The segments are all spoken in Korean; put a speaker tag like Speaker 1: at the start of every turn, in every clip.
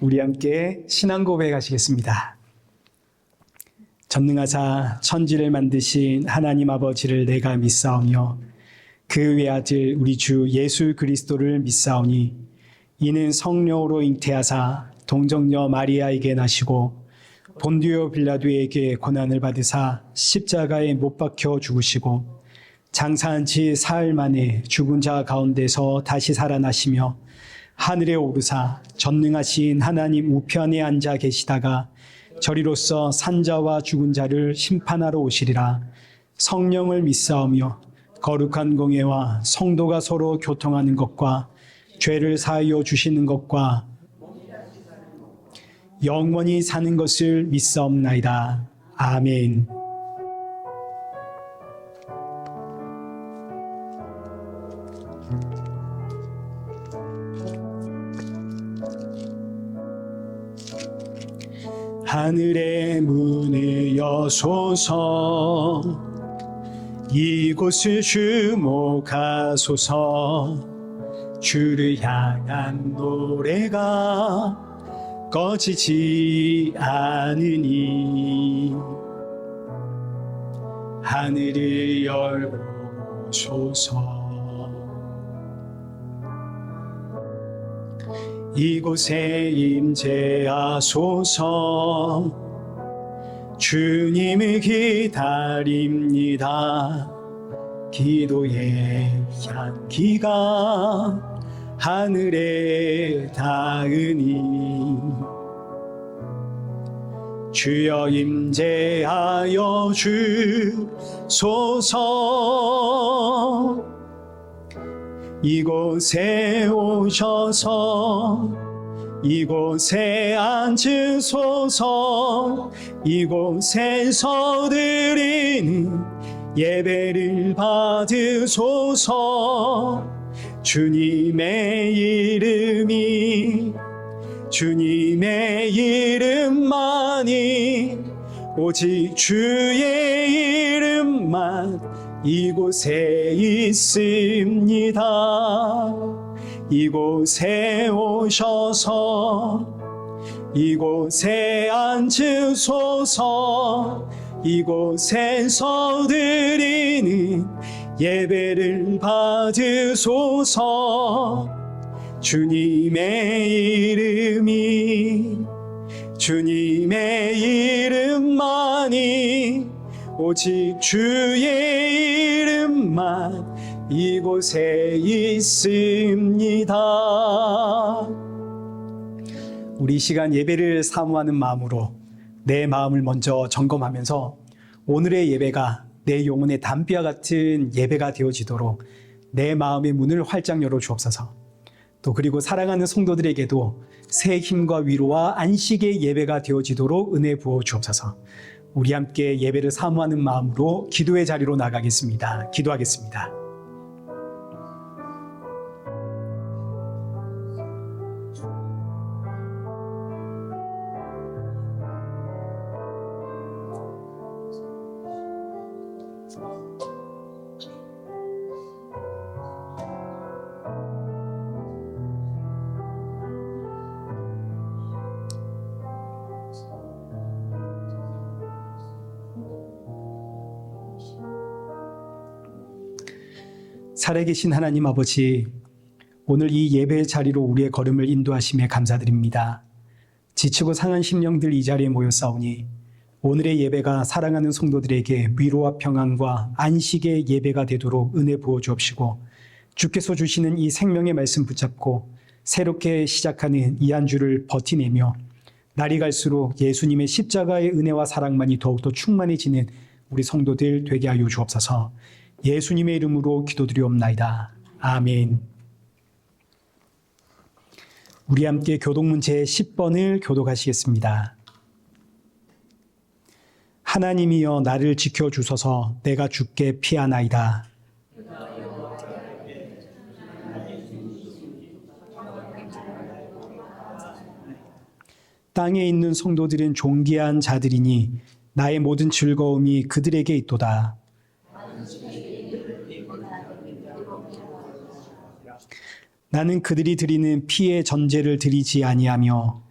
Speaker 1: 우리 함께 신앙 고백하시겠습니다. 전능하사 천지를 만드신 하나님 아버지를 내가 믿사오며 그 외아들 우리 주 예수 그리스도를 믿사오니 이는 성령으로 잉태하사 동정녀 마리아에게 나시고 본디오 빌라도에게 고난을 받으사 십자가에 못 박혀 죽으시고 장사한 지 사흘 만에 죽은 자 가운데서 다시 살아나시며 하늘에 오르사 전능하신 하나님 우편에 앉아 계시다가 저리로서 산자와 죽은 자를 심판하러 오시리라. 성령을 믿사오며 거룩한 공예와 성도가 서로 교통하는 것과 죄를 사하여 주시는 것과 영원히 사는 것을 믿사옵나이다. 아멘. 하늘의 문을 여소서 이곳을 주목하소서 주를 향한 노래가 꺼지지 않으니 하늘을 열어보소서 이곳에 임재하소서 주님을 기다립니다. 기도의 향기가 하늘에 닿으니 주여 임재하여 주소서 이곳에 오셔서 이곳에 앉으소서 이곳에서 드리는 예배를 받으소서 주님의 이름만이 오직 주의 이름만 이곳에 있습니다. 이곳에 오셔서 이곳에 앉으소서 이곳에서 드리는 예배를 받으소서 주님의 이름만이 오직 주의 이름만 이곳에 있습니다. 우리 시간 예배를 사모하는 마음으로 내 마음을 먼저 점검하면서 오늘의 예배가 내 영혼의 담비와 같은 예배가 되어지도록 내 마음의 문을 활짝 열어 주옵소서. 또 그리고 사랑하는 성도들에게도 새 힘과 위로와 안식의 예배가 되어지도록 은혜 부어 주옵소서. 우리 함께 예배를 사모하는 마음으로 기도의 자리로 나가겠습니다. 기도하겠습니다. 살아계신 하나님 아버지, 오늘 이 예배의 자리로 우리의 걸음을 인도하심에 감사드립니다. 지치고 상한 심령들 이 자리에 모였사오니 오늘의 예배가 사랑하는 성도들에게 위로와 평안과 안식의 예배가 되도록 은혜 부어 주옵시고 주께서 주시는 이 생명의 말씀 붙잡고 새롭게 시작하는 이 한 주를 버티내며 날이 갈수록 예수님의 십자가의 은혜와 사랑만이 더욱더 충만해지는 우리 성도들 되게 하여 주옵소서. 예수님의 이름으로 기도드리옵나이다. 아멘. 우리 함께 교독문 제10번을 교독하시겠습니다. 하나님이여 나를 지켜주소서. 내가 주께 피하나이다. 땅에 있는 성도들은 존귀한 자들이니 나의 모든 즐거움이 그들에게 있도다. 나는 그들이 드리는 피의 전제를 드리지 아니하며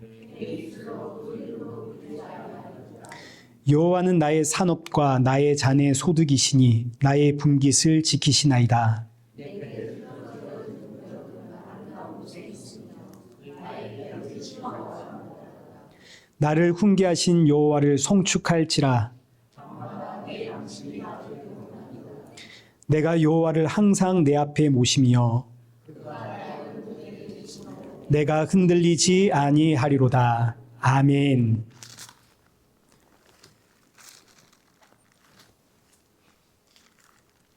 Speaker 1: 여호와는 나의 산업과 나의 잔의 소득이시니 나의 분깃을 지키시나이다. 나를 훈계하신 여호와를 송축할지라. 내가 여호와를 항상 내 앞에 모시며 내가 흔들리지 아니하리로다. 아멘.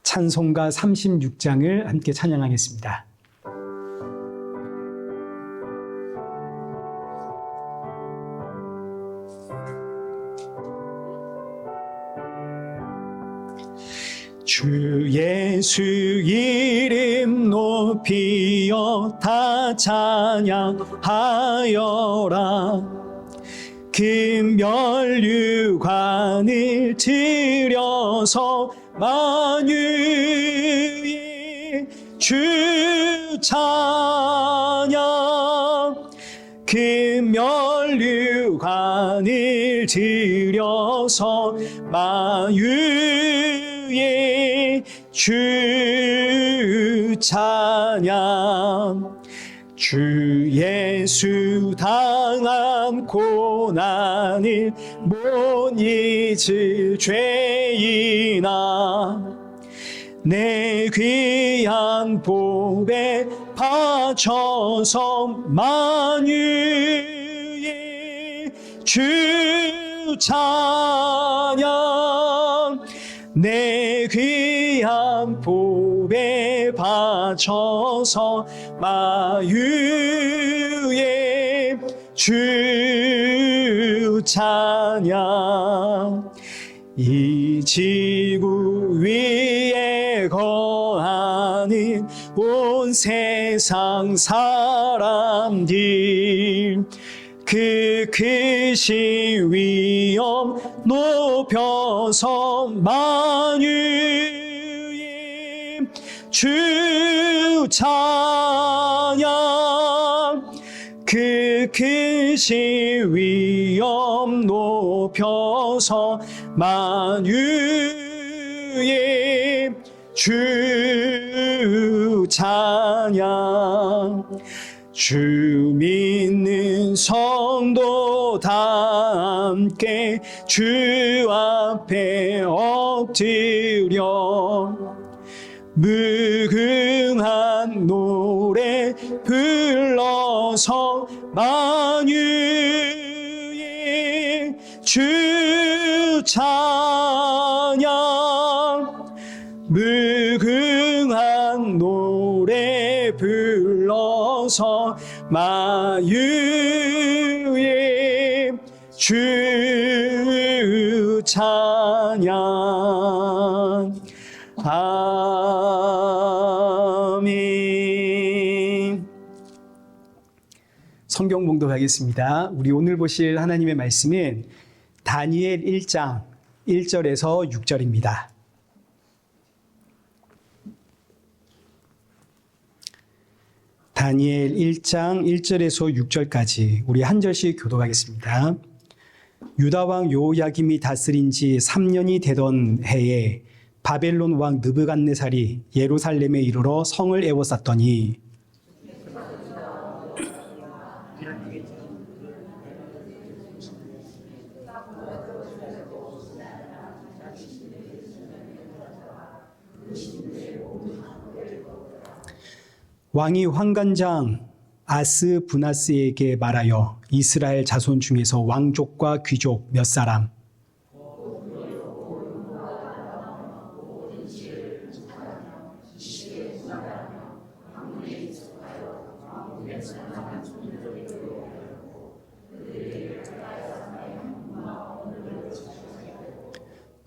Speaker 1: 찬송가 36장을 함께 찬양하겠습니다. 주 예수 이름 높이어 다 찬양하여라. 금면류관을 들여서 만유의 주 찬양. 금면류관을 들여서 만유의 주 찬양. 주 예수 당한 고난을 못 잊을 죄인아, 내 귀한 보배 바쳐서 만유의 주 찬양. 내 귀한 보배 바쳐서 만유의 주 찬양. 이 지구 위에 거하는 온 세상 사람들, 그 크신 위엄 높여서 만유의 주 찬양. 그 크신 위엄 높여서 만유의 주 찬양. 주 믿는 성도 다 함께 주 앞에 엎드려 무궁한 노래 불러서 만유의 주 찬양. 무궁한 노래 불러서 만유의 주 찬양. 아멘. 성경 봉독하겠습니다. 우리 오늘 보실 하나님의 말씀은 다니엘 1장 1절에서 6절입니다. 다니엘 1장 1절에서 6절까지 우리 한 절씩 교독하겠습니다. 유다 왕 요야김이 다스린 지 3년이 되던 해에 바벨론 왕 느부갓네살이 예루살렘에 이르러 성을 에워쌌더니 왕이 환관장 아스부나스에게 말하여 이스라엘 자손 중에서 왕족과 귀족 몇 사람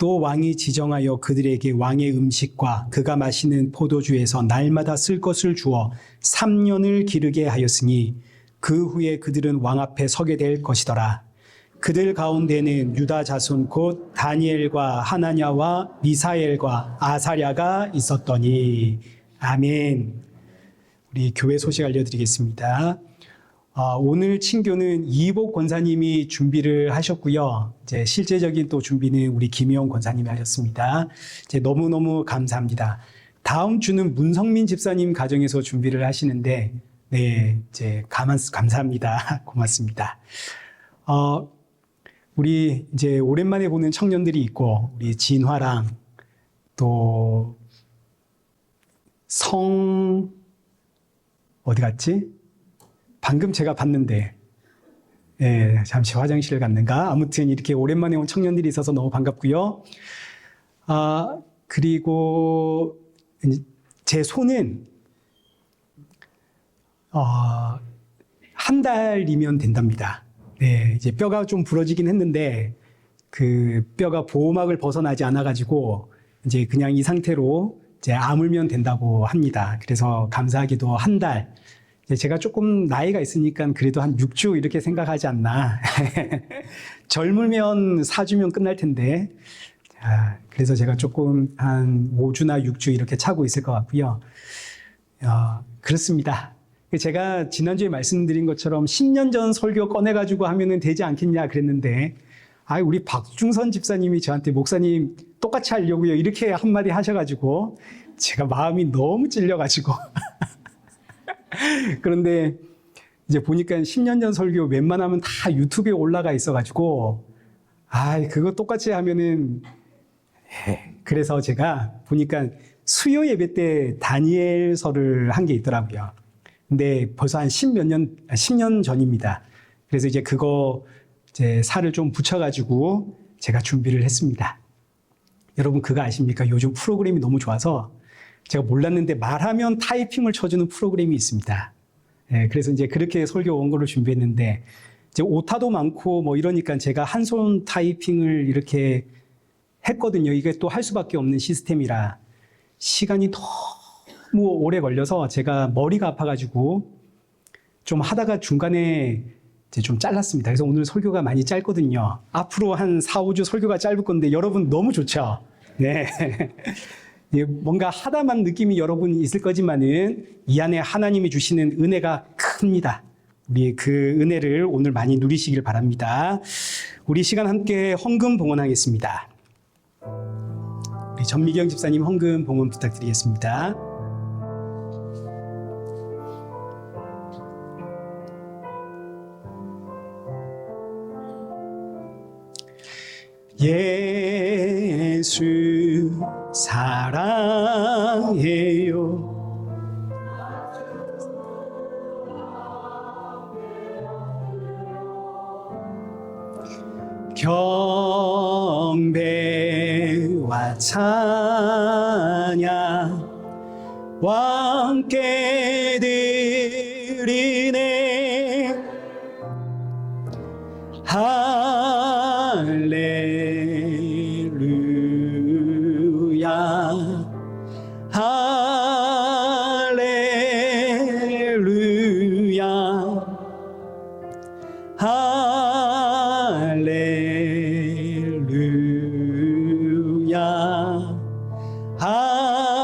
Speaker 1: 또 왕이 지정하여 그들에게 왕의 음식과 그가 마시는 포도주에서 날마다 쓸 것을 주어 3년을 기르게 하였으니 그 후에 그들은 왕 앞에 서게 될 것이더라. 그들 가운데는 유다 자손 곧 다니엘과 하나냐와 미사엘과 아사랴가 있었더니. 아멘. 우리 교회 소식 알려드리겠습니다. 오늘 친교는 이복 권사님이 준비를 하셨고요. 이제 실제적인 또 준비는 우리 김희영 권사님이 하셨습니다. 이제 너무너무 감사합니다. 다음 주는 문성민 집사님 가정에서 준비를 하시는데, 네, 이제 감사합니다. 고맙습니다. 우리 이제 오랜만에 보는 청년들이 있고, 우리 진화랑 또 어디 갔지? 방금 제가 봤는데, 예, 잠시 화장실 갔는가? 아무튼 이렇게 오랜만에 온 청년들이 있어서 너무 반갑고요. 그리고 제 손은 한 달이면 된답니다. 네, 이제 뼈가 좀 부러지긴 했는데 그 뼈가 보호막을 벗어나지 않아가지고 이제 그냥 이 상태로 이제 아물면 된다고 합니다. 그래서 감사하게도 한 달. 제가 조금 나이가 있으니까 그래도 한 6주 이렇게 생각하지 않나. 젊으면 4주면 끝날 텐데. 그래서 제가 조금 한 5주나 6주 이렇게 차고 있을 것 같고요. 그렇습니다. 제가 지난주에 말씀드린 것처럼 10년 전 설교 꺼내가지고 하면은 되지 않겠냐 그랬는데, 우리 박중선 집사님이 저한테 목사님 똑같이 하려고요. 이렇게 한마디 하셔가지고, 제가 마음이 너무 찔려가지고. 그런데 이제 보니까 10년 전 설교 웬만하면 다 유튜브에 올라가 있어가지고, 그거 똑같이 하면은, 그래서 제가 보니까 수요 예배 때 다니엘서를 한 게 있더라고요. 근데 벌써 한 10년 전입니다. 그래서 이제 그거 이제 살을 좀 붙여가지고 제가 준비를 했습니다. 여러분 그거 아십니까? 요즘 프로그램이 너무 좋아서 제가 몰랐는데 말하면 타이핑을 쳐주는 프로그램이 있습니다. 그래서 이제 그렇게 설교 원고를 준비했는데 이제 오타도 많고 뭐 이러니까 제가 한 손 타이핑을 이렇게 했거든요. 이게 또 할 수밖에 없는 시스템이라 시간이 너무 오래 걸려서 제가 머리가 아파가지고 좀 하다가 중간에 이제 좀 잘랐습니다. 그래서 오늘 설교가 많이 짧거든요. 앞으로 한 4, 5주 설교가 짧을 건데 여러분 너무 좋죠? 네. 뭔가 하다만 느낌이 여러분 있을 거지만은 이 안에 하나님이 주시는 은혜가 큽니다. 우리 그 은혜를 오늘 많이 누리시길 바랍니다. 우리 시간 함께 헌금 봉헌하겠습니다. 우리 전미경 집사님 헌금 봉헌 부탁드리겠습니다. 예수 사랑해요. 경배와 찬양 왕께 드리네. 할렐루야 할렐루야 할렐루야 할렐루야.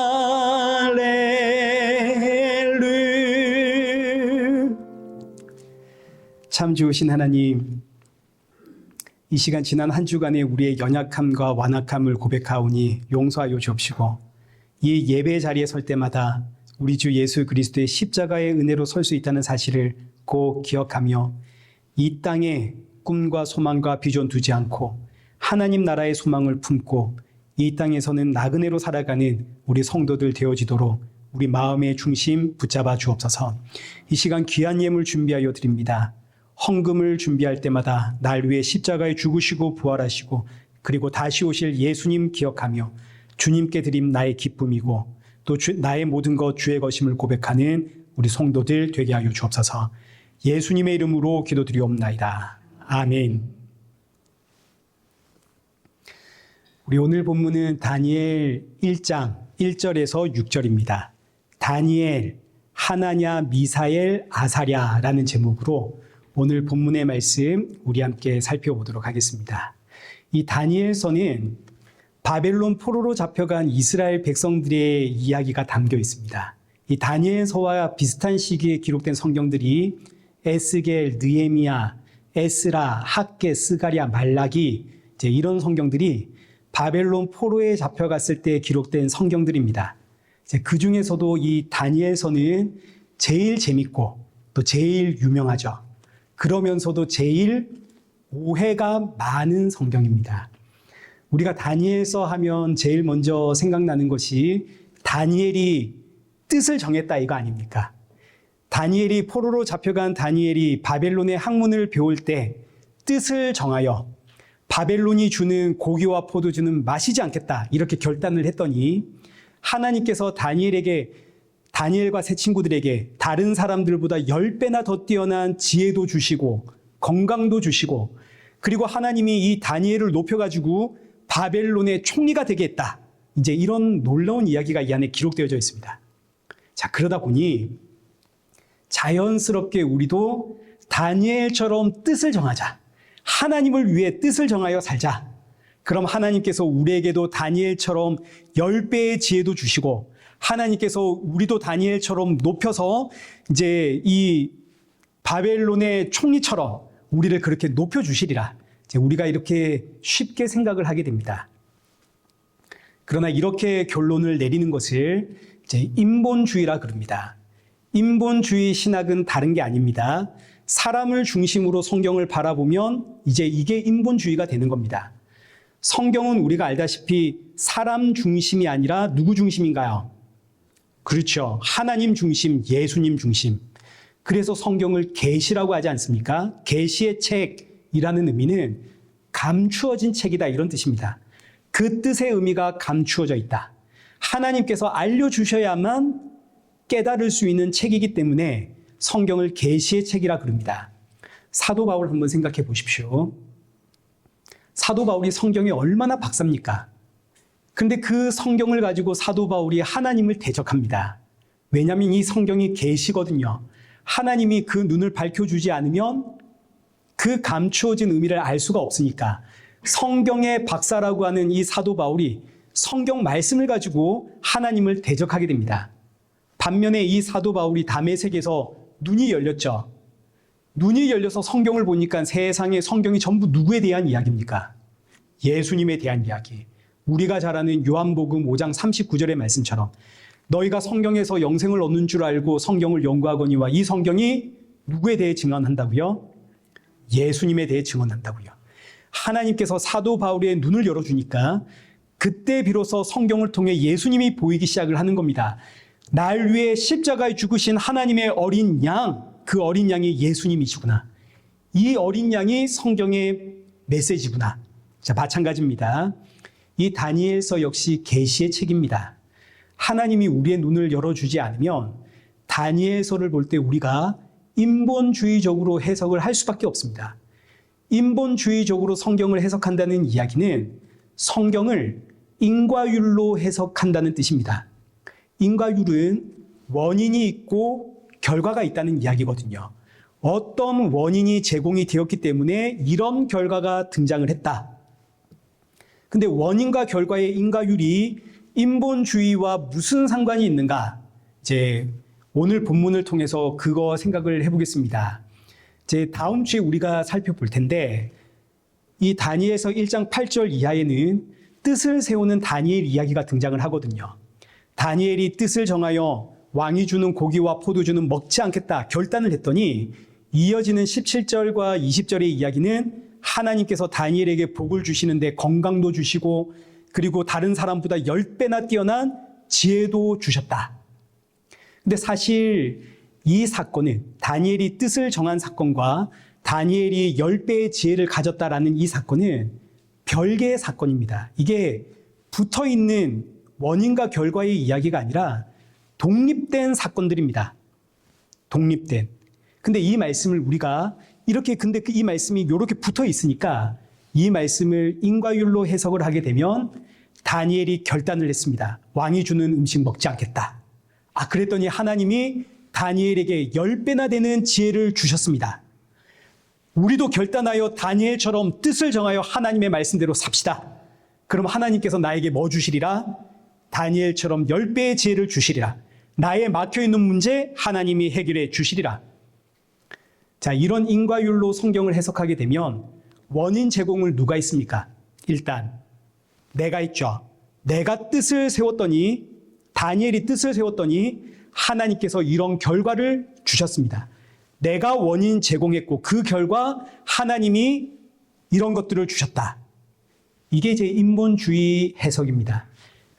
Speaker 1: 참 좋으신 하나님, 이 시간 지난 한 주간에 우리의 연약함과 완악함을 고백하오니 용서하여 주옵시고, 이 예배 자리에 설 때마다 우리 주 예수 그리스도의 십자가의 은혜로 설 수 있다는 사실을 꼭 기억하며 이 땅에 꿈과 소망과 비전 두지 않고 하나님 나라의 소망을 품고 이 땅에서는 나그네로 살아가는 우리 성도들 되어지도록 우리 마음의 중심 붙잡아 주옵소서. 이 시간 귀한 예물 준비하여 드립니다. 헌금을 준비할 때마다 날 위해 십자가에 죽으시고 부활하시고 그리고 다시 오실 예수님 기억하며 주님께 드림 나의 기쁨이고 또 나의 모든 것 주의 것임을 고백하는 우리 성도들 되게 하여 주옵소서. 예수님의 이름으로 기도드리옵나이다. 아멘. 우리 오늘 본문은 다니엘 1장 1절에서 6절입니다. 다니엘, 하나냐, 미사엘, 아사랴라는 제목으로 오늘 본문의 말씀 우리 함께 살펴보도록 하겠습니다. 이 다니엘서는 바벨론 포로로 잡혀간 이스라엘 백성들의 이야기가 담겨 있습니다. 이 다니엘서와 비슷한 시기에 기록된 성경들이 에스겔, 느헤미야, 에스라, 학개, 스가랴, 말라기 이제 이런 성경들이 바벨론 포로에 잡혀갔을 때 기록된 성경들입니다. 이제 그 중에서도 이 다니엘서는 제일 재밌고 또 제일 유명하죠. 그러면서도 제일 오해가 많은 성경입니다. 우리가 다니엘서 하면 제일 먼저 생각나는 것이 다니엘이 뜻을 정했다 이거 아닙니까? 다니엘이 포로로 잡혀간 다니엘이 바벨론의 학문을 배울 때 뜻을 정하여 바벨론이 주는 고기와 포도주는 마시지 않겠다 이렇게 결단을 했더니 하나님께서 다니엘과 세 친구들에게 다른 사람들보다 10배나 더 뛰어난 지혜도 주시고 건강도 주시고 그리고 하나님이 이 다니엘을 높여가지고 바벨론의 총리가 되게 했다. 이제 이런 놀라운 이야기가 이 안에 기록되어져 있습니다. 자, 그러다 보니 자연스럽게 우리도 다니엘처럼 뜻을 정하자. 하나님을 위해 뜻을 정하여 살자. 그럼 하나님께서 우리에게도 다니엘처럼 10배의 지혜도 주시고 하나님께서 우리도 다니엘처럼 높여서 이제 이 바벨론의 총리처럼 우리를 그렇게 높여주시리라. 이제 우리가 이렇게 쉽게 생각을 하게 됩니다. 그러나 이렇게 결론을 내리는 것을 이제 인본주의라 그럽니다. 인본주의 신학은 다른 게 아닙니다. 사람을 중심으로 성경을 바라보면 이제 이게 인본주의가 되는 겁니다. 성경은 우리가 알다시피 사람 중심이 아니라 누구 중심인가요? 그렇죠. 하나님 중심, 예수님 중심. 그래서 성경을 계시라고 하지 않습니까? 계시의 책이라는 의미는 감추어진 책이다 이런 뜻입니다. 그 뜻의 의미가 감추어져 있다. 하나님께서 알려주셔야만 깨달을 수 있는 책이기 때문에 성경을 계시의 책이라 그럽니다. 사도 바울 한번 생각해 보십시오. 사도 바울이 성경에 얼마나 박사입니까? 근데 그 성경을 가지고 사도 바울이 하나님을 대적합니다. 왜냐하면 이 성경이 계시거든요. 하나님이 그 눈을 밝혀주지 않으면 그 감추어진 의미를 알 수가 없으니까 성경의 박사라고 하는 이 사도 바울이 성경 말씀을 가지고 하나님을 대적하게 됩니다. 반면에 이 사도 바울이 다메섹에서 눈이 열렸죠. 눈이 열려서 성경을 보니까 세상의 성경이 전부 누구에 대한 이야기입니까? 예수님에 대한 이야기. 우리가 잘 아는 요한복음 5장 39절의 말씀처럼 너희가 성경에서 영생을 얻는 줄 알고 성경을 연구하거니와 이 성경이 누구에 대해 증언한다고요? 예수님에 대해 증언한다고요. 하나님께서 사도 바울의 눈을 열어주니까 그때 비로소 성경을 통해 예수님이 보이기 시작을 하는 겁니다. 날 위해 십자가에 죽으신 하나님의 어린 양, 그 어린 양이 예수님이시구나. 이 어린 양이 성경의 메시지구나. 자, 마찬가지입니다. 이 다니엘서 역시 계시의 책입니다. 하나님이 우리의 눈을 열어주지 않으면 다니엘서를 볼 때 우리가 인본주의적으로 해석을 할 수밖에 없습니다. 인본주의적으로 성경을 해석한다는 이야기는 성경을 인과율로 해석한다는 뜻입니다. 인과율은 원인이 있고 결과가 있다는 이야기거든요. 어떤 원인이 제공이 되었기 때문에 이런 결과가 등장을 했다. 근데 원인과 결과의 인과율이 인본주의와 무슨 상관이 있는가? 이제 오늘 본문을 통해서 그거 생각을 해보겠습니다. 이제 다음 주에 우리가 살펴볼 텐데 이 다니엘서 1장 8절 이하에는 뜻을 세우는 다니엘 이야기가 등장을 하거든요. 다니엘이 뜻을 정하여 왕이 주는 고기와 포도주는 먹지 않겠다 결단을 했더니 이어지는 17절과 20절의 이야기는 하나님께서 다니엘에게 복을 주시는데 건강도 주시고 그리고 다른 사람보다 10배나 뛰어난 지혜도 주셨다. 근데 사실 이 사건은 다니엘이 뜻을 정한 사건과 다니엘이 10배의 지혜를 가졌다라는 이 사건은 별개의 사건입니다. 이게 붙어있는 원인과 결과의 이야기가 아니라 독립된 사건들입니다. 독립된. 근데 이 말씀을 우리가 근데 이 말씀이 이렇게 붙어 있으니까 이 말씀을 인과율로 해석을 하게 되면 다니엘이 결단을 했습니다. 왕이 주는 음식 먹지 않겠다. 그랬더니 하나님이 다니엘에게 10배나 되는 지혜를 주셨습니다. 우리도 결단하여 다니엘처럼 뜻을 정하여 하나님의 말씀대로 삽시다. 그럼 하나님께서 나에게 뭐 주시리라? 다니엘처럼 10배의 지혜를 주시리라. 나의 막혀있는 문제 하나님이 해결해 주시리라. 자, 이런 인과율로 성경을 해석하게 되면 원인 제공을 누가 했습니까? 일단 내가 있죠. 내가 뜻을 세웠더니, 다니엘이 뜻을 세웠더니 하나님께서 이런 결과를 주셨습니다. 내가 원인 제공했고 그 결과 하나님이 이런 것들을 주셨다. 이게 제 인본주의 해석입니다.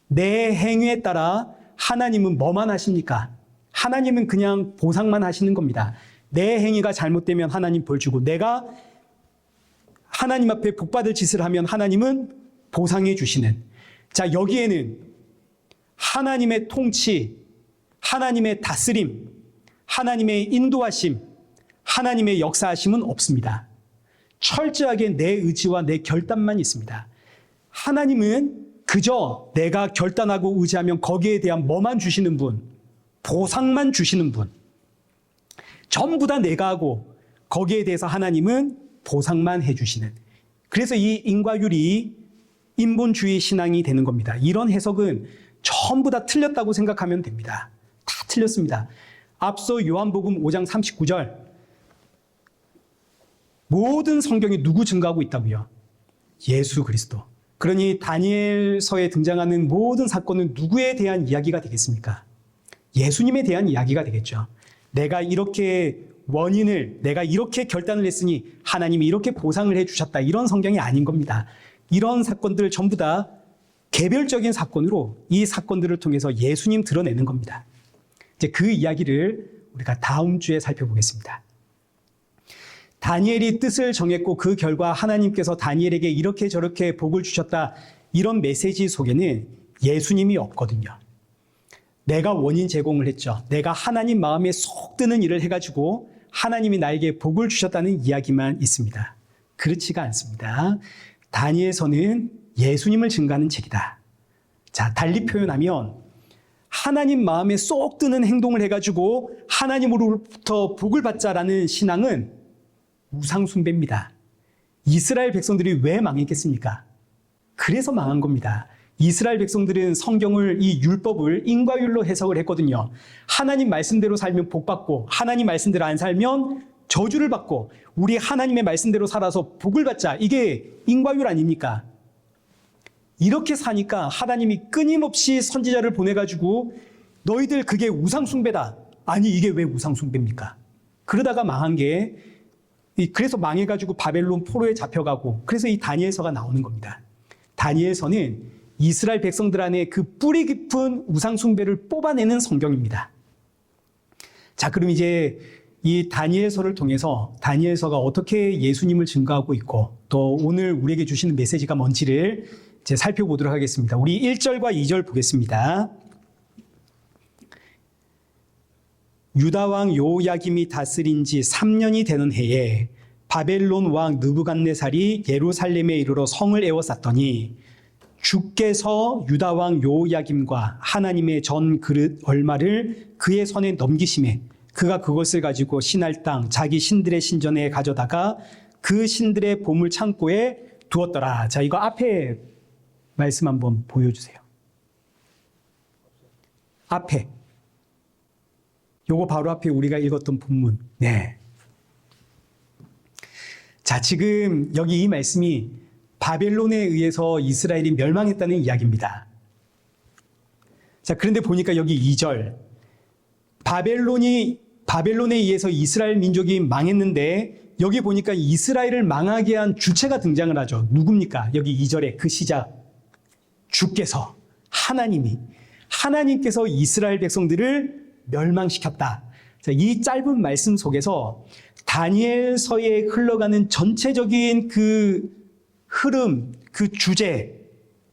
Speaker 1: 내 행위에 따라 하나님은 뭐만 하십니까? 하나님은 그냥 보상만 하시는 겁니다. 내 행위가 잘못되면 하나님 벌 주고, 내가 하나님 앞에 복받을 짓을 하면 하나님은 보상해 주시는. 자, 여기에는 하나님의 통치, 하나님의 다스림, 하나님의 인도하심, 하나님의 역사하심은 없습니다. 철저하게 내 의지와 내 결단만 있습니다. 하나님은 그저 내가 결단하고 의지하면 거기에 대한 뭐만 주시는 분, 보상만 주시는 분. 전부 다 내가 하고 거기에 대해서 하나님은 보상만 해주시는. 그래서 이 인과율이 인본주의 신앙이 되는 겁니다. 이런 해석은 전부 다 틀렸다고 생각하면 됩니다. 다 틀렸습니다. 앞서 요한복음 5장 39절, 모든 성경이 누구 증거하고 있다고요? 예수 그리스도. 그러니 다니엘서에 등장하는 모든 사건은 누구에 대한 이야기가 되겠습니까? 예수님에 대한 이야기가 되겠죠. 내가 이렇게 내가 이렇게 결단을 했으니 하나님이 이렇게 보상을 해주셨다. 이런 성경이 아닌 겁니다. 이런 사건들 전부 다 개별적인 사건으로 이 사건들을 통해서 예수님 드러내는 겁니다. 이제 그 이야기를 우리가 다음 주에 살펴보겠습니다. 다니엘이 뜻을 정했고 그 결과 하나님께서 다니엘에게 이렇게 저렇게 복을 주셨다. 이런 메시지 속에는 예수님이 없거든요. 내가 원인 제공을 했죠. 내가 하나님 마음에 쏙 드는 일을 해가지고 하나님이 나에게 복을 주셨다는 이야기만 있습니다. 그렇지가 않습니다. 다니엘서는 예수님을 증거하는 책이다. 자, 달리 표현하면 하나님 마음에 쏙 드는 행동을 해가지고 하나님으로부터 복을 받자라는 신앙은 우상 숭배입니다. 이스라엘 백성들이 왜 망했겠습니까? 그래서 망한 겁니다. 이스라엘 백성들은 성경을, 이 율법을 인과율로 해석을 했거든요. 하나님 말씀대로 살면 복 받고, 하나님 말씀대로 안 살면 저주를 받고, 우리 하나님의 말씀대로 살아서 복을 받자. 이게 인과율 아닙니까? 이렇게 사니까 하나님이 끊임없이 선지자를 보내가지고 너희들 그게 우상 숭배다. 아니, 이게 왜 우상 숭배입니까? 그러다가 망한 게, 그래서 망해가지고 바벨론 포로에 잡혀가고, 그래서 이 다니엘서가 나오는 겁니다. 다니엘서는 이스라엘 백성들 안에 그 뿌리 깊은 우상 숭배를 뽑아내는 성경입니다. 자, 그럼 이제 이 다니엘서를 통해서 다니엘서가 어떻게 예수님을 증거하고 있고 또 오늘 우리에게 주시는 메시지가 뭔지를 이제 살펴보도록 하겠습니다. 우리 1절과 2절 보겠습니다. 유다 왕 요야김이 다스린 지 3년이 되는 해에 바벨론 왕 느부갓네살이 예루살렘에 이르러 성을 에워쌌더니 주께서 유다 왕 요야김과 하나님의 전 그릇 얼마를 그의 손에 넘기심에 그가 그것을 가지고 신할 땅 자기 신들의 신전에 가져다가 그 신들의 보물 창고에 두었더라. 자, 이거 앞에 말씀 한번 보여주세요. 앞에. 요거 바로 앞에 우리가 읽었던 본문. 네. 자, 지금 여기 이 말씀이 바벨론에 의해서 이스라엘이 멸망했다는 이야기입니다. 자, 그런데 보니까 여기 2절. 바벨론에 의해서 이스라엘 민족이 망했는데 여기 보니까 이스라엘을 망하게 한 주체가 등장을 하죠. 누굽니까? 여기 2절에 그 시작. 주께서, 하나님께서 이스라엘 백성들을 멸망시켰다. 자, 이 짧은 말씀 속에서 다니엘서에 흘러가는 전체적인 그 흐름, 그 주제,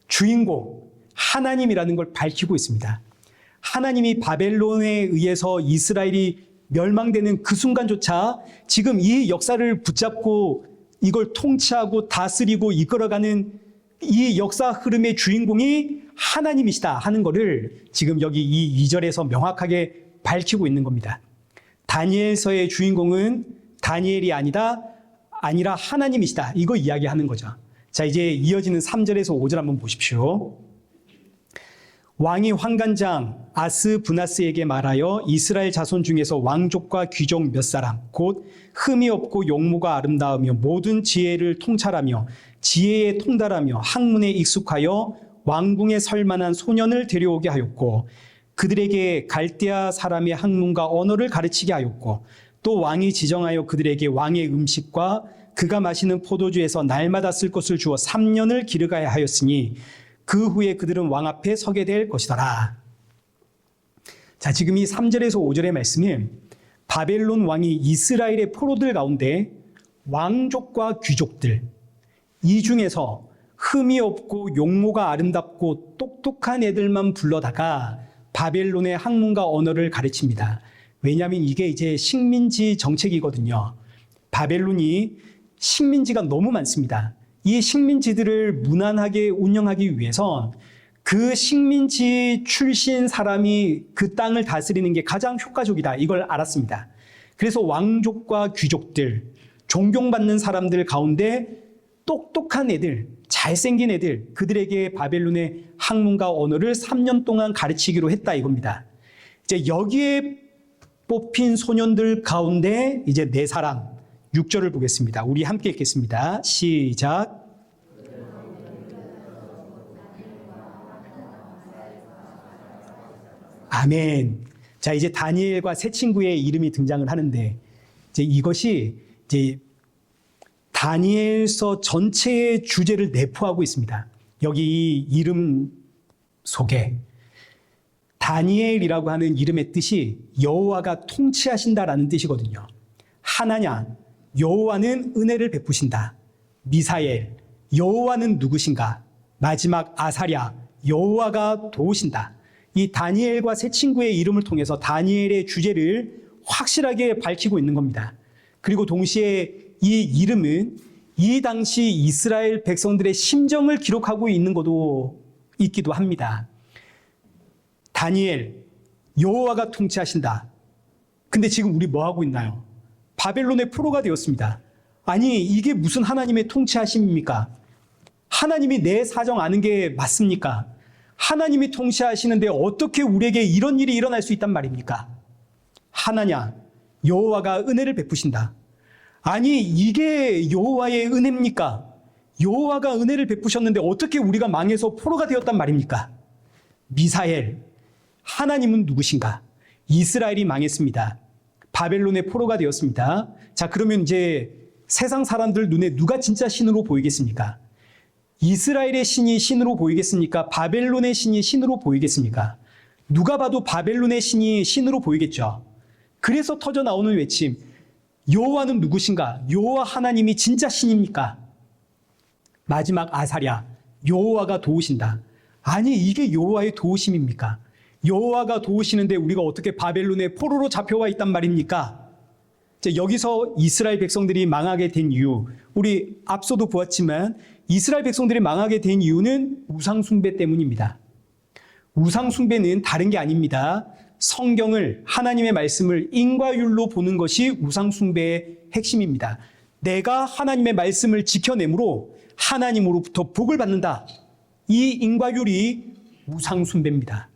Speaker 1: 주인공, 하나님이라는 걸 밝히고 있습니다. 하나님이 바벨론에 의해서 이스라엘이 멸망되는 그 순간조차 지금 이 역사를 붙잡고 이걸 통치하고 다스리고 이끌어가는 이 역사 흐름의 주인공이 하나님이시다 하는 것을 지금 여기 이 2절에서 명확하게 밝히고 있는 겁니다. 다니엘서의 주인공은 다니엘이 아니라 하나님이시다. 이거 이야기하는 거죠. 자, 이제 이어지는 3절에서 5절 한번 보십시오. 왕이 환관장 아스부나스에게 말하여 이스라엘 자손 중에서 왕족과 귀족 몇 사람 곧 흠이 없고 용모가 아름다우며 모든 지혜를 통찰하며 지혜에 통달하며 학문에 익숙하여 왕궁에 설 만한 소년을 데려오게 하였고 그들에게 갈대아 사람의 학문과 언어를 가르치게 하였고 또 왕이 지정하여 그들에게 왕의 음식과 그가 마시는 포도주에서 날마다 쓸 것을 주어 3년을 기르게 하였으니 그 후에 그들은 왕 앞에 서게 될 것이더라. 자, 지금 이 3절에서 5절의 말씀은 바벨론 왕이 이스라엘의 포로들 가운데 왕족과 귀족들, 이 중에서 흠이 없고 용모가 아름답고 똑똑한 애들만 불러다가 바벨론의 학문과 언어를 가르칩니다. 왜냐하면 이게 이제 식민지 정책이거든요. 바벨론이 식민지가 너무 많습니다. 이 식민지들을 무난하게 운영하기 위해선 그 식민지 출신 사람이 그 땅을 다스리는 게 가장 효과적이다. 이걸 알았습니다. 그래서 왕족과 귀족들, 존경받는 사람들 가운데 똑똑한 애들, 잘생긴 애들, 그들에게 바벨론의 학문과 언어를 3년 동안 가르치기로 했다 이겁니다. 이제 여기에 뽑힌 소년들 가운데 이제 4사람, 6절을 보겠습니다. 우리 함께 읽겠습니다. 시작. 아멘. 자, 이제 다니엘과 세 친구의 이름이 등장을 하는데 이제 이것이 이제 다니엘서 전체의 주제를 내포하고 있습니다. 여기 이 이름 속에 다니엘이라고 하는 이름의 뜻이 여호와가 통치하신다라는 뜻이거든요. 하나냐, 여호와는 은혜를 베푸신다. 미사엘, 여호와는 누구신가? 마지막 아사랴, 여호와가 도우신다. 이 다니엘과 세 친구의 이름을 통해서 다니엘의 주제를 확실하게 밝히고 있는 겁니다. 그리고 동시에 이 이름은 이 당시 이스라엘 백성들의 심정을 기록하고 있는 것도 있기도 합니다. 다니엘, 여호와가 통치하신다. 근데 지금 우리 뭐 하고 있나요? 바벨론의 포로가 되었습니다. 아니, 이게 무슨 하나님의 통치하심입니까? 하나님이 내 사정 아는 게 맞습니까? 하나님이 통치하시는데 어떻게 우리에게 이런 일이 일어날 수 있단 말입니까? 하나냐, 여호와가 은혜를 베푸신다. 아니, 이게 여호와의 은혜입니까? 여호와가 은혜를 베푸셨는데 어떻게 우리가 망해서 포로가 되었단 말입니까? 미사엘, 하나님은 누구신가? 이스라엘이 망했습니다. 바벨론의 포로가 되었습니다. 자, 그러면 이제 세상 사람들 눈에 누가 진짜 신으로 보이겠습니까? 이스라엘의 신이 신으로 보이겠습니까? 바벨론의 신이 신으로 보이겠습니까? 누가 봐도 바벨론의 신이 신으로 보이겠죠. 그래서 터져 나오는 외침, 여호와는 누구신가? 여호와 하나님이 진짜 신입니까? 마지막 아사랴, 여호와가 도우신다. 아니, 이게 여호와의 도우심입니까? 여호와가 도우시는데 우리가 어떻게 바벨론의 포로로 잡혀와 있단 말입니까? 여기서 이스라엘 백성들이 망하게 된 이유, 우리 앞서도 보았지만 이스라엘 백성들이 망하게 된 이유는 우상 숭배 때문입니다. 우상 숭배는 다른 게 아닙니다. 성경을, 하나님의 말씀을 인과율로 보는 것이 우상 숭배의 핵심입니다. 내가 하나님의 말씀을 지켜내므로 하나님으로부터 복을 받는다. 이 인과율이 우상 숭배입니다.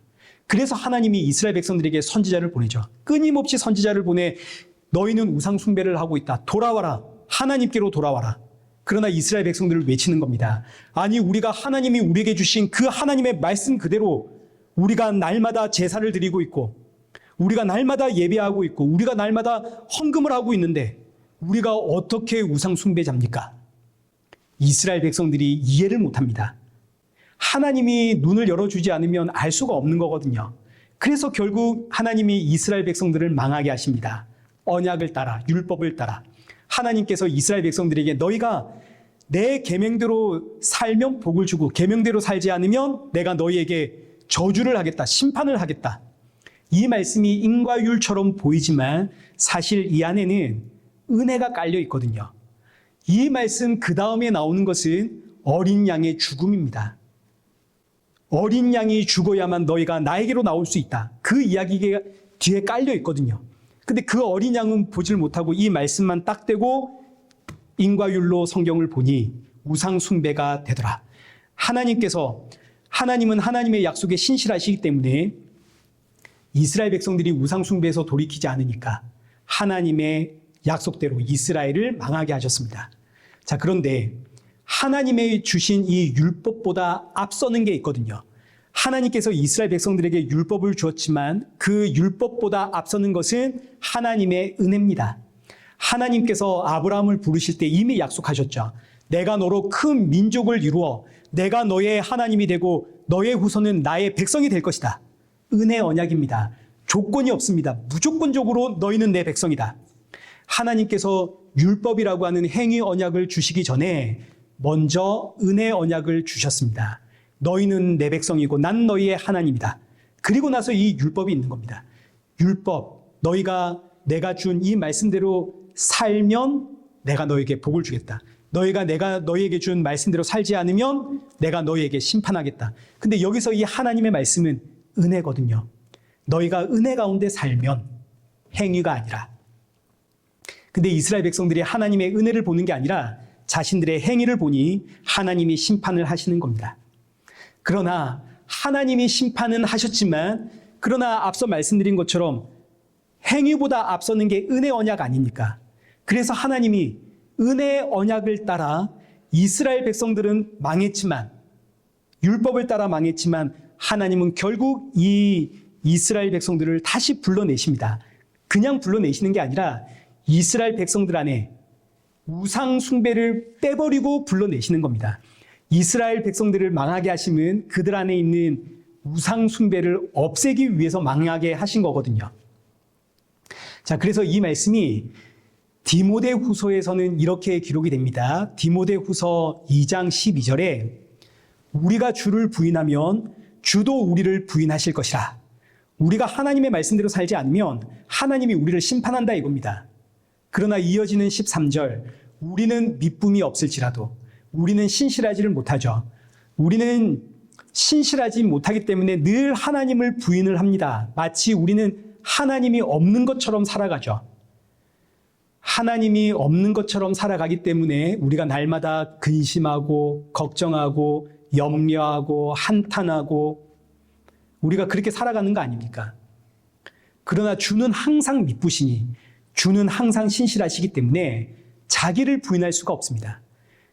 Speaker 1: 그래서 하나님이 이스라엘 백성들에게 선지자를 보내죠. 끊임없이 선지자를 보내 너희는 우상 숭배를 하고 있다. 돌아와라. 하나님께로 돌아와라. 그러나 이스라엘 백성들을 외치는 겁니다. 아니, 우리가 하나님이 우리에게 주신 그 하나님의 말씀 그대로 우리가 날마다 제사를 드리고 있고 우리가 날마다 예배하고 있고 우리가 날마다 헌금을 하고 있는데 우리가 어떻게 우상 숭배자입니까? 이스라엘 백성들이 이해를 못합니다. 하나님이 눈을 열어주지 않으면 알 수가 없는 거거든요. 그래서 결국 하나님이 이스라엘 백성들을 망하게 하십니다. 언약을 따라, 율법을 따라 하나님께서 이스라엘 백성들에게 너희가 내 계명대로 살면 복을 주고 계명대로 살지 않으면 내가 너희에게 저주를 하겠다, 심판을 하겠다. 이 말씀이 인과율처럼 보이지만 사실 이 안에는 은혜가 깔려 있거든요. 이 말씀 그 다음에 나오는 것은 어린 양의 죽음입니다. 어린 양이 죽어야만 너희가 나에게로 나올 수 있다. 그 이야기가 뒤에 깔려 있거든요. 근데 그 어린 양은 보질 못하고 이 말씀만 딱 떼고 인과율로 성경을 보니 우상 숭배가 되더라. 하나님께서 하나님은 하나님의 약속에 신실하시기 때문에 이스라엘 백성들이 우상 숭배에서 돌이키지 않으니까 하나님의 약속대로 이스라엘을 망하게 하셨습니다. 자, 그런데 하나님의 주신 이 율법보다 앞서는 게 있거든요. 하나님께서 이스라엘 백성들에게 율법을 주었지만 그 율법보다 앞서는 것은 하나님의 은혜입니다. 하나님께서 아브라함을 부르실 때 이미 약속하셨죠. 내가 너로 큰 민족을 이루어 내가 너의 하나님이 되고 너의 후손은 나의 백성이 될 것이다. 은혜 언약입니다. 조건이 없습니다. 무조건적으로 너희는 내 백성이다. 하나님께서 율법이라고 하는 행위 언약을 주시기 전에 먼저 은혜 언약을 주셨습니다. 너희는 내 백성이고 난 너희의 하나님이다. 그리고 나서 이 율법이 있는 겁니다. 율법, 너희가 내가 준 이 말씀대로 살면 내가 너에게 복을 주겠다. 내가 너희에게 준 말씀대로 살지 않으면 내가 너희에게 심판하겠다. 근데 여기서 이 하나님의 말씀은 은혜거든요. 너희가 은혜 가운데 살면 행위가 아니라. 근데 이스라엘 백성들이 하나님의 은혜를 보는 게 아니라 자신들의 행위를 보니 하나님이 심판을 하시는 겁니다. 그러나 하나님이 심판은 하셨지만 그러나 앞서 말씀드린 것처럼 행위보다 앞서는 게 은혜 언약 아닙니까? 그래서 하나님이 은혜 언약을 따라 이스라엘 백성들은 망했지만 율법을 따라 망했지만 하나님은 결국 이 이스라엘 백성들을 다시 불러내십니다. 그냥 불러내시는 게 아니라 이스라엘 백성들 안에 우상 숭배를 빼버리고 불러내시는 겁니다. 이스라엘 백성들을 망하게 하심은 그들 안에 있는 우상 숭배를 없애기 위해서 망하게 하신 거거든요. 자, 그래서 이 말씀이 디모데후서에서는 이렇게 기록이 됩니다. 디모데후서 2장 12절에 우리가 주를 부인하면 주도 우리를 부인하실 것이라. 우리가 하나님의 말씀대로 살지 않으면 하나님이 우리를 심판한다 이겁니다. 그러나 이어지는 13절, 우리는 미쁨이 없을지라도 우리는 신실하지를 못하죠. 우리는 신실하지 못하기 때문에 늘 하나님을 부인을 합니다. 마치 우리는 하나님이 없는 것처럼 살아가죠. 하나님이 없는 것처럼 살아가기 때문에 우리가 날마다 근심하고 걱정하고 염려하고 한탄하고 우리가 그렇게 살아가는 거 아닙니까? 그러나 주는 항상 미쁘시니 주는 항상 신실하시기 때문에 자기를 부인할 수가 없습니다.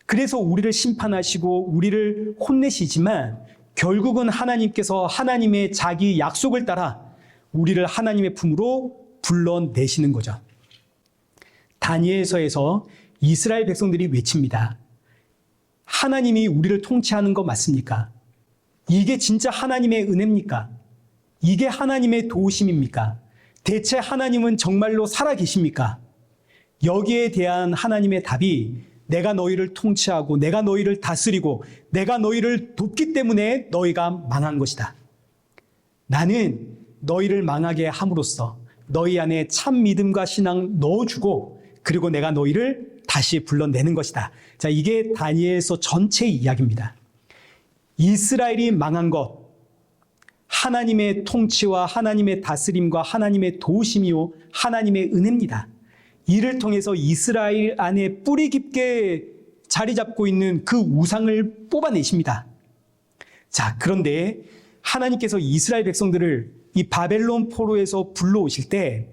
Speaker 1: 그래서 우리를 심판하시고 우리를 혼내시지만 결국은 하나님께서 하나님의 자기 약속을 따라 우리를 하나님의 품으로 불러내시는 거죠. 다니엘서에서 이스라엘 백성들이 외칩니다. 하나님이 우리를 통치하는 거 맞습니까? 이게 진짜 하나님의 은혜입니까? 이게 하나님의 도우심입니까? 대체 하나님은 정말로 살아계십니까? 여기에 대한 하나님의 답이 내가 너희를 통치하고 내가 너희를 다스리고 내가 너희를 돕기 때문에 너희가 망한 것이다. 나는 너희를 망하게 함으로써 너희 안에 참 믿음과 신앙 넣어주고 그리고 내가 너희를 다시 불러내는 것이다. 자, 이게 다니엘서 전체 이야기입니다. 이스라엘이 망한 것, 하나님의 통치와 하나님의 다스림과 하나님의 도우심이요 하나님의 은혜입니다. 이를 통해서 이스라엘 안에 뿌리 깊게 자리 잡고 있는 그 우상을 뽑아내십니다. 자, 그런데 하나님께서 이스라엘 백성들을 이 바벨론 포로에서 불러오실 때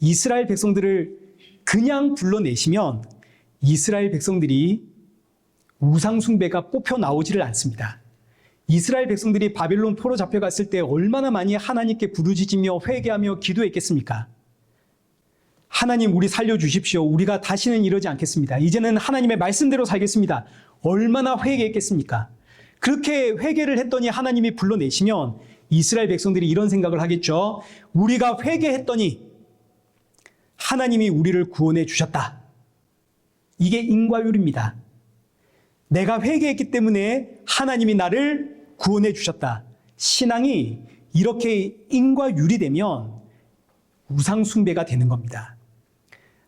Speaker 1: 이스라엘 백성들을 그냥 불러내시면 이스라엘 백성들이 우상 숭배가 뽑혀 나오지를 않습니다. 이스라엘 백성들이 바벨론 포로 잡혀갔을 때 얼마나 많이 하나님께 부르짖으며 회개하며 기도했겠습니까? 하나님, 우리 살려주십시오. 우리가 다시는 이러지 않겠습니다. 이제는 하나님의 말씀대로 살겠습니다. 얼마나 회개했겠습니까? 그렇게 회개를 했더니 하나님이 불러내시면 이스라엘 백성들이 이런 생각을 하겠죠. 우리가 회개했더니 하나님이 우리를 구원해 주셨다. 이게 인과율입니다. 내가 회개했기 때문에 하나님이 나를 구원해 주셨다. 신앙이 이렇게 인과율이 되면 우상 숭배가 되는 겁니다.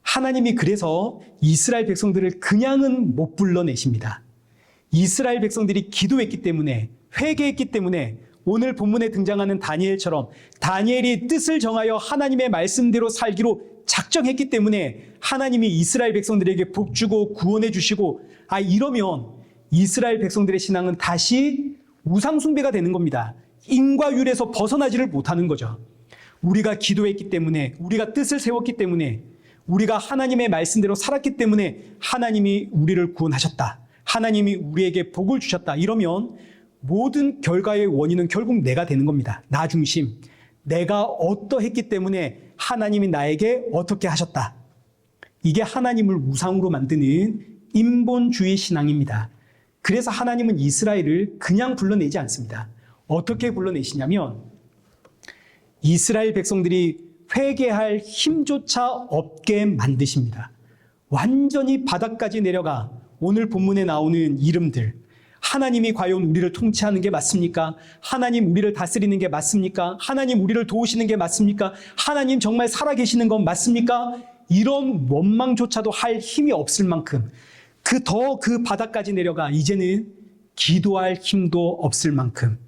Speaker 1: 하나님이 그래서 이스라엘 백성들을 그냥은 못 불러내십니다. 이스라엘 백성들이 기도했기 때문에, 회개했기 때문에 오늘 본문에 등장하는 다니엘처럼 다니엘이 뜻을 정하여 하나님의 말씀대로 살기로 작정했기 때문에 하나님이 이스라엘 백성들에게 복 주고 구원해 주시고, 이러면 이스라엘 백성들의 신앙은 다시 우상숭배가 되는 겁니다. 인과 율에서 벗어나지를 못하는 거죠. 우리가 기도했기 때문에, 우리가 뜻을 세웠기 때문에, 우리가 하나님의 말씀대로 살았기 때문에 하나님이 우리를 구원하셨다. 하나님이 우리에게 복을 주셨다. 이러면 모든 결과의 원인은 결국 내가 되는 겁니다. 나 중심. 내가 어떠했기 때문에 하나님이 나에게 어떻게 하셨다. 이게 하나님을 우상으로 만드는 인본주의 신앙입니다. 그래서 하나님은 이스라엘을 그냥 불러내지 않습니다. 어떻게 불러내시냐면 이스라엘 백성들이 회개할 힘조차 없게 만드십니다. 완전히 바닥까지 내려가 오늘 본문에 나오는 이름들, 하나님이 과연 우리를 통치하는 게 맞습니까? 하나님 우리를 다스리는 게 맞습니까? 하나님 우리를 도우시는 게 맞습니까? 하나님 정말 살아계시는 건 맞습니까? 이런 원망조차도 할 힘이 없을 만큼 그 바닥까지 내려가 이제는 기도할 힘도 없을 만큼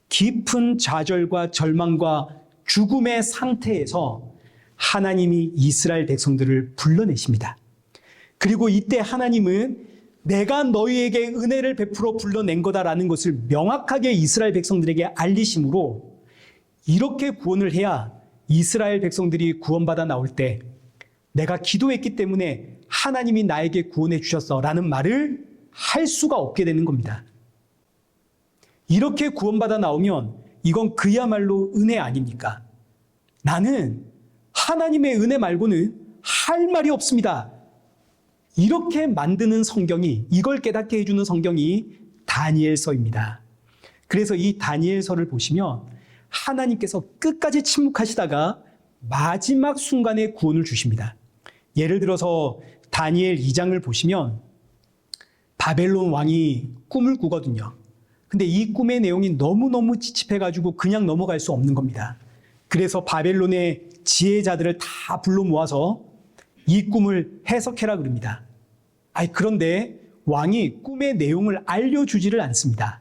Speaker 1: 깊은 좌절과 절망과 죽음의 상태에서 하나님이 이스라엘 백성들을 불러내십니다. 그리고 이때 하나님은 내가 너희에게 은혜를 베풀어 불러낸 거다라는 것을 명확하게 이스라엘 백성들에게 알리심으로 이렇게 구원을 해야 이스라엘 백성들이 구원받아 나올 때 내가 기도했기 때문에 하나님이 나에게 구원해 주셨어 라는 말을 할 수가 없게 되는 겁니다. 이렇게 구원받아 나오면 이건 그야말로 은혜 아닙니까? 나는 하나님의 은혜 말고는 할 말이 없습니다. 이렇게 만드는 성경이, 이걸 깨닫게 해주는 성경이 다니엘서입니다. 그래서 이 다니엘서를 보시면 하나님께서 끝까지 침묵하시다가 마지막 순간에 구원을 주십니다. 예를 들어서 다니엘 2장을 보시면 바벨론 왕이 꿈을 꾸거든요. 근데 이 꿈의 내용이 너무너무 찝찝해가지고 그냥 넘어갈 수 없는 겁니다. 그래서 바벨론의 지혜자들을 다 불러 모아서 이 꿈을 해석해라 그럽니다. 그런데 왕이 꿈의 내용을 알려주지를 않습니다.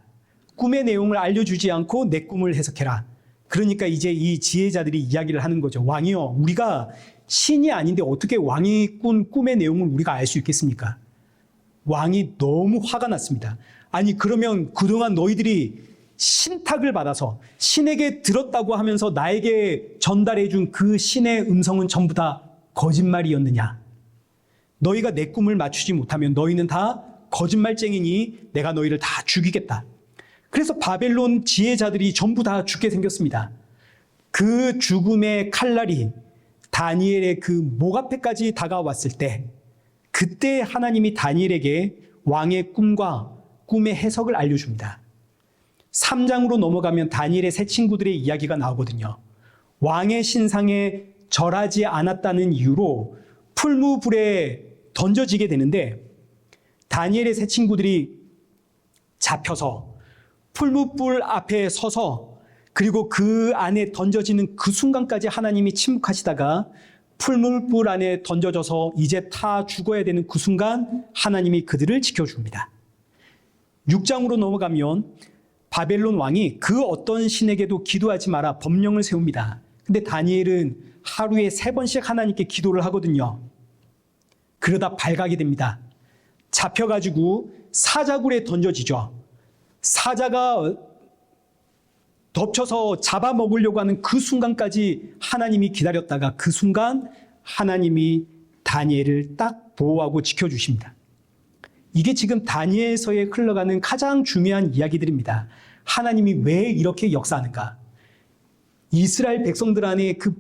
Speaker 1: 꿈의 내용을 알려주지 않고 내 꿈을 해석해라. 그러니까 이제 이 지혜자들이 이야기를 하는 거죠. 왕이요, 우리가 신이 아닌데 어떻게 왕이 꾼 꿈의 내용을 우리가 알 수 있겠습니까? 왕이 너무 화가 났습니다. 아니 그러면 그동안 너희들이 신탁을 받아서 신에게 들었다고 하면서 나에게 전달해 준 그 신의 음성은 전부 다 거짓말이었느냐? 너희가 내 꿈을 맞추지 못하면 너희는 다 거짓말쟁이니 내가 너희를 다 죽이겠다. 그래서 바벨론 지혜자들이 전부 다 죽게 생겼습니다. 그 죽음의 칼날이 다니엘의 그 목 앞에까지 다가왔을 때 그때 하나님이 다니엘에게 왕의 꿈과 꿈의 해석을 알려줍니다. 3장으로 넘어가면 다니엘의 세 친구들의 이야기가 나오거든요. 왕의 신상에 절하지 않았다는 이유로 풀무불에 던져지게 되는데 다니엘의 세 친구들이 잡혀서 풀무불 앞에 서서 그리고 그 안에 던져지는 그 순간까지 하나님이 침묵하시다가 풀무불 안에 던져져서 이제 다 죽어야 되는 그 순간 하나님이 그들을 지켜줍니다. 6장으로 넘어가면 바벨론 왕이 그 어떤 신에게도 기도하지 마라 법령을 세웁니다. 근데 다니엘은 하루에 3번씩 하나님께 기도를 하거든요. 그러다 발각이 됩니다. 잡혀가지고 사자굴에 던져지죠. 사자가 덮쳐서 잡아먹으려고 하는 그 순간까지 하나님이 기다렸다가 그 순간 하나님이 다니엘을 딱 보호하고 지켜주십니다. 이게 지금 다니엘서에 흘러가는 가장 중요한 이야기들입니다. 하나님이 왜 이렇게 역사하는가? 이스라엘 백성들 안에 그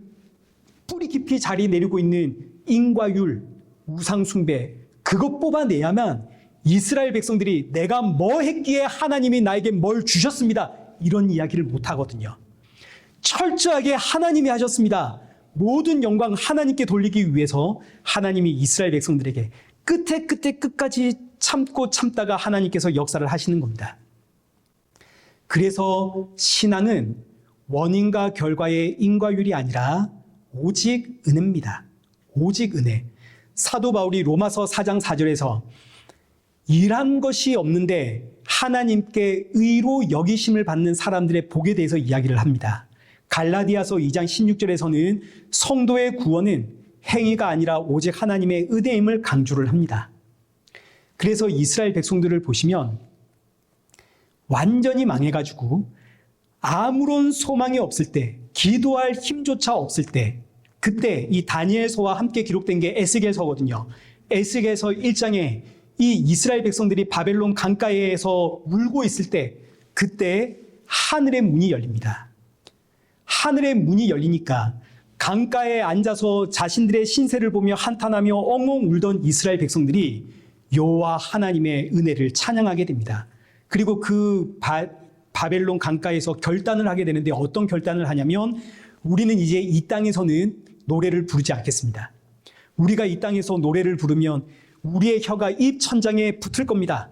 Speaker 1: 뿌리 깊이 자리 내리고 있는 인과율, 우상숭배, 그것 뽑아내야만 이스라엘 백성들이 내가 뭐 했기에 하나님이 나에게 뭘 주셨습니다. 이런 이야기를 못 하거든요. 철저하게 하나님이 하셨습니다. 모든 영광 하나님께 돌리기 위해서 하나님이 이스라엘 백성들에게 끝까지 참고 참다가 하나님께서 역사를 하시는 겁니다. 그래서 신앙은 원인과 결과의 인과율이 아니라 오직 은혜입니다. 오직 은혜. 사도 바울이 로마서 4장 4절에서 일한 것이 없는데 하나님께 의로 여기심을 받는 사람들의 복에 대해서 이야기를 합니다. 갈라디아서 2장 16절에서는 성도의 구원은 행위가 아니라 오직 하나님의 은혜임을 강조를 합니다. 그래서 이스라엘 백성들을 보시면 완전히 망해가지고 아무런 소망이 없을 때, 기도할 힘조차 없을 때, 그때 이 다니엘서와 함께 기록된 게 에스겔서거든요. 에스겔서 1장에 이 이스라엘 백성들이 바벨론 강가에서 울고 있을 때, 그때 하늘의 문이 열립니다. 하늘의 문이 열리니까 강가에 앉아서 자신들의 신세를 보며 한탄하며 엉엉 울던 이스라엘 백성들이 여호와 하나님의 은혜를 찬양하게 됩니다. 그리고 그 바벨론 강가에서 결단을 하게 되는데, 어떤 결단을 하냐면, 우리는 이제 이 땅에서는 노래를 부르지 않겠습니다. 우리가 이 땅에서 노래를 부르면 우리의 혀가 입천장에 붙을 겁니다.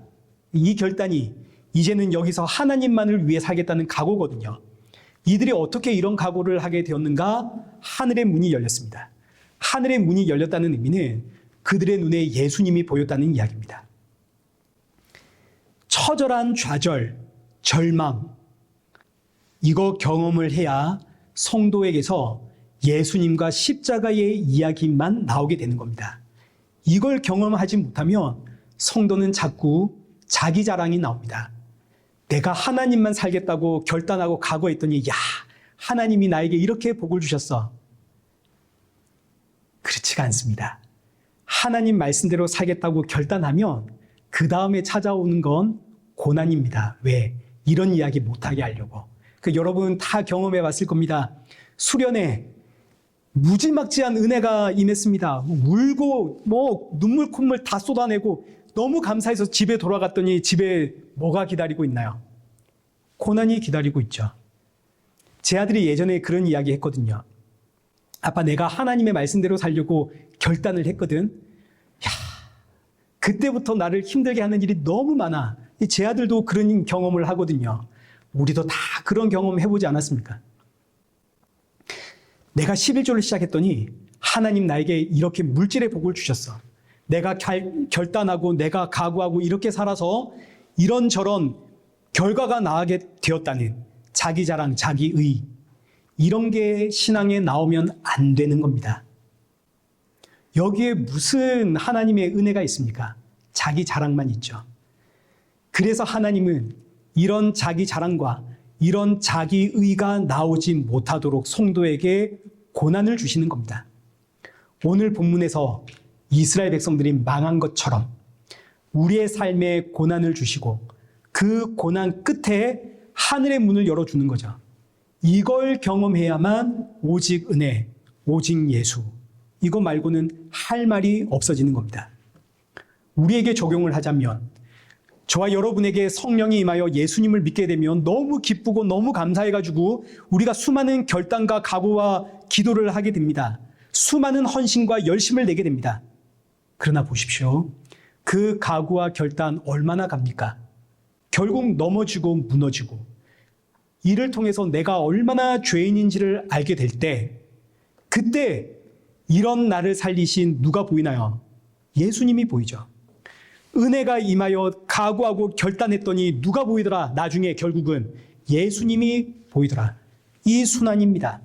Speaker 1: 이 결단이 이제는 여기서 하나님만을 위해 살겠다는 각오거든요. 이들이 어떻게 이런 각오를 하게 되었는가? 하늘의 문이 열렸습니다. 하늘의 문이 열렸다는 의미는 그들의 눈에 예수님이 보였다는 이야기입니다. 처절한 좌절, 절망, 이거 경험을 해야 성도에게서 예수님과 십자가의 이야기만 나오게 되는 겁니다. 이걸 경험하지 못하면 성도는 자꾸 자기 자랑이 나옵니다. 내가 하나님만 살겠다고 결단하고 각오했더니, 야, 하나님이 나에게 이렇게 복을 주셨어. 그렇지가 않습니다. 하나님 말씀대로 살겠다고 결단하면 그 다음에 찾아오는 건 고난입니다. 왜? 이런 이야기 못하게 하려고. 여러분 다 경험해 봤을 겁니다. 수련회 무지막지한 은혜가 임했습니다. 울고 눈물 콧물 다 쏟아내고 너무 감사해서 집에 돌아갔더니 집에 뭐가 기다리고 있나요? 고난이 기다리고 있죠. 제 아들이 예전에 그런 이야기 했거든요. 아빠, 내가 하나님의 말씀대로 살려고 결단을 했거든. 야, 그때부터 나를 힘들게 하는 일이 너무 많아. 제 아들도 그런 경험을 하거든요. 우리도 다 그런 경험 해보지 않았습니까? 내가 11조를 시작했더니 하나님 나에게 이렇게 물질의 복을 주셨어. 내가 결단하고 내가 각오하고 이렇게 살아서 이런저런 결과가 나게 되었다는 자기 자랑, 자기의, 이런 게 신앙에 나오면 안 되는 겁니다. 여기에 무슨 하나님의 은혜가 있습니까? 자기 자랑만 있죠. 그래서 하나님은 이런 자기 자랑과 이런 자기의가 나오지 못하도록 성도에게 고난을 주시는 겁니다. 오늘 본문에서 이스라엘 백성들이 망한 것처럼 우리의 삶에 고난을 주시고 그 고난 끝에 하늘의 문을 열어주는 거죠. 이걸 경험해야만 오직 은혜, 오직 예수, 이거 말고는 할 말이 없어지는 겁니다. 우리에게 적용을 하자면, 저와 여러분에게 성령이 임하여 예수님을 믿게 되면 너무 기쁘고 너무 감사해가지고 우리가 수많은 결단과 각오와 기도를 하게 됩니다. 수많은 헌신과 열심을 내게 됩니다. 그러나 보십시오. 그 각오와 결단 얼마나 갑니까? 결국 넘어지고 무너지고, 이를 통해서 내가 얼마나 죄인인지를 알게 될 때, 그때 이런 나를 살리신 누가 보이나요? 예수님이 보이죠. 은혜가 임하여 각오하고 결단했더니 누가 보이더라? 나중에 결국은 예수님이 보이더라. 이 순환입니다.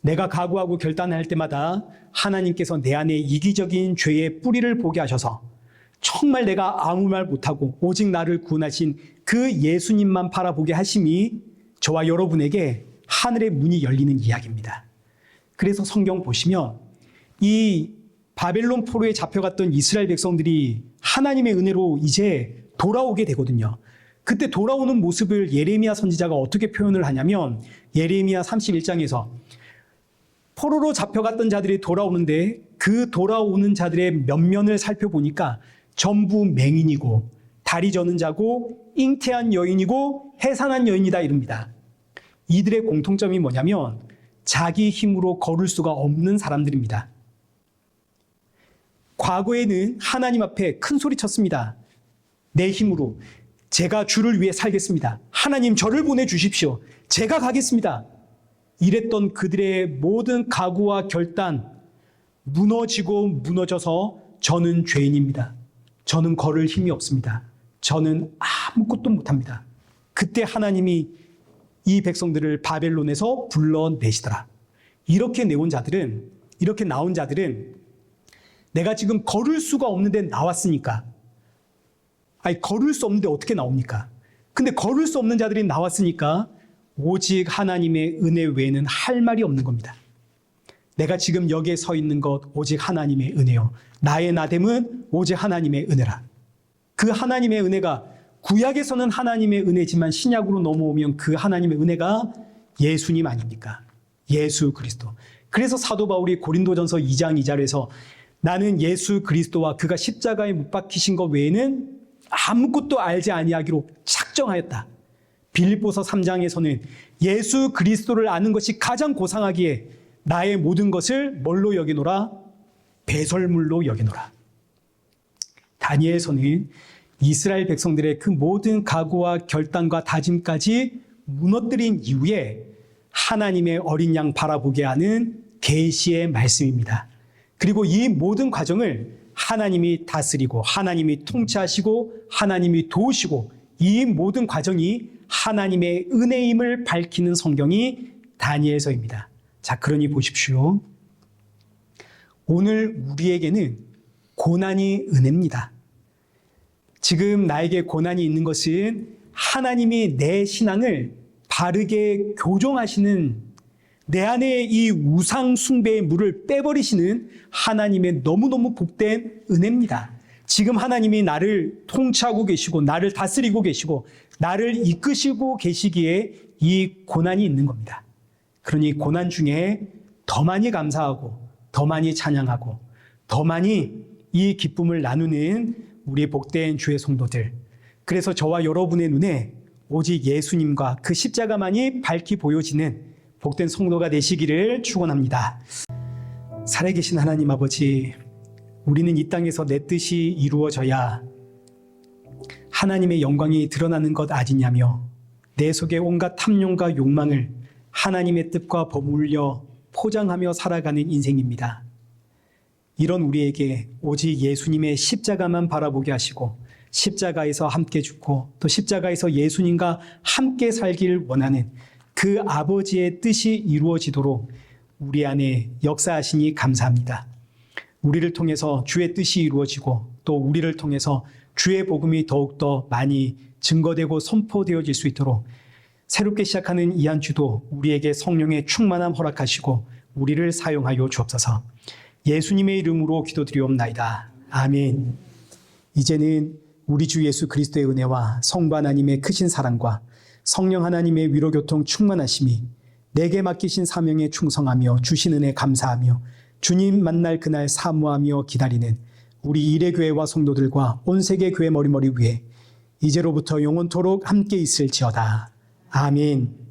Speaker 1: 내가 각오하고 결단할 때마다 하나님께서 내 안에 이기적인 죄의 뿌리를 보게 하셔서 정말 내가 아무 말 못하고 오직 나를 구원하신 그 예수님만 바라보게 하심이 저와 여러분에게 하늘의 문이 열리는 이야기입니다. 그래서 성경 보시면 이 바벨론 포로에 잡혀갔던 이스라엘 백성들이 하나님의 은혜로 이제 돌아오게 되거든요. 그때 돌아오는 모습을 예레미야 선지자가 어떻게 표현을 하냐면, 예레미야 31장에서 포로로 잡혀갔던 자들이 돌아오는데 그 돌아오는 자들의 면면을 살펴보니까 전부 맹인이고 다리 저는 자고 잉태한 여인이고 해산한 여인이다 이릅니다. 이들의 공통점이 뭐냐면 자기 힘으로 걸을 수가 없는 사람들입니다. 과거에는 하나님 앞에 큰 소리 쳤습니다. 내 힘으로 제가 주를 위해 살겠습니다. 하나님 저를 보내주십시오. 제가 가겠습니다. 이랬던 그들의 모든 각오와 결단, 무너지고 무너져서 저는 죄인입니다. 저는 걸을 힘이 없습니다. 저는 아무것도 못합니다. 그때 하나님이 이 백성들을 바벨론에서 불러내시더라. 이렇게 나온 자들은 내가 지금 걸을 수가 없는데 나왔으니까, 걸을 수 없는데 어떻게 나옵니까? 근데 걸을 수 없는 자들이 나왔으니까 오직 하나님의 은혜 외에는 할 말이 없는 겁니다. 내가 지금 여기에 서 있는 것 오직 하나님의 은혜요. 나의 나됨은 오직 하나님의 은혜라. 그 하나님의 은혜가 구약에서는 하나님의 은혜지만 신약으로 넘어오면 그 하나님의 은혜가 예수님 아닙니까? 예수 그리스도. 그래서 사도 바울이 고린도전서 2장 2절에서 나는 예수 그리스도와 그가 십자가에 못 박히신 것 외에는 아무것도 알지 아니하기로 작정하였다. 빌립보서 3장에서는 예수 그리스도를 아는 것이 가장 고상하기에 나의 모든 것을 뭘로 여기노라? 배설물로 여기노라. 다니엘서는 이스라엘 백성들의 그 모든 각오와 결단과 다짐까지 무너뜨린 이후에 하나님의 어린 양 바라보게 하는 계시의 말씀입니다. 그리고 이 모든 과정을 하나님이 다스리고 하나님이 통치하시고 하나님이 도우시고 이 모든 과정이 하나님의 은혜임을 밝히는 성경이 다니엘서입니다. 자, 그러니 보십시오. 오늘 우리에게는 고난이 은혜입니다. 지금 나에게 고난이 있는 것은 하나님이 내 신앙을 바르게 교정하시는, 내 안에 이 우상 숭배의 물을 빼버리시는 하나님의 너무너무 복된 은혜입니다. 지금 하나님이 나를 통치하고 계시고 나를 다스리고 계시고 나를 이끄시고 계시기에 이 고난이 있는 겁니다. 그러니 고난 중에 더 많이 감사하고 더 많이 찬양하고 더 많이 이 기쁨을 나누는 우리 복된 주의 성도들, 그래서 저와 여러분의 눈에 오직 예수님과 그 십자가만이 밝히 보여지는 복된 성도가 되시기를 축원합니다. 살아계신 하나님 아버지, 우리는 이 땅에서 내 뜻이 이루어져야 하나님의 영광이 드러나는 것 아니냐며 내 속의 온갖 탐욕과 욕망을 하나님의 뜻과 버물려 포장하며 살아가는 인생입니다. 이런 우리에게 오직 예수님의 십자가만 바라보게 하시고 십자가에서 함께 죽고 또 십자가에서 예수님과 함께 살기를 원하는 그 아버지의 뜻이 이루어지도록 우리 안에 역사하시니 감사합니다. 우리를 통해서 주의 뜻이 이루어지고 또 우리를 통해서 주의 복음이 더욱더 많이 증거되고 선포되어질 수 있도록 새롭게 시작하는 이 한 주도 우리에게 성령의 충만함 허락하시고 우리를 사용하여 주옵소서. 예수님의 이름으로 기도드리옵나이다. 아멘. 이제는 우리 주 예수 그리스도의 은혜와 성부 하나님의 크신 사랑과 성령 하나님의 위로교통 충만하심이 내게 맡기신 사명에 충성하며 주신 은혜 감사하며 주님 만날 그날 사모하며 기다리는 우리 이레교회와 성도들과 온 세계 교회 머리머리 위에 이제로부터 영원토록 함께 있을지어다. 아멘.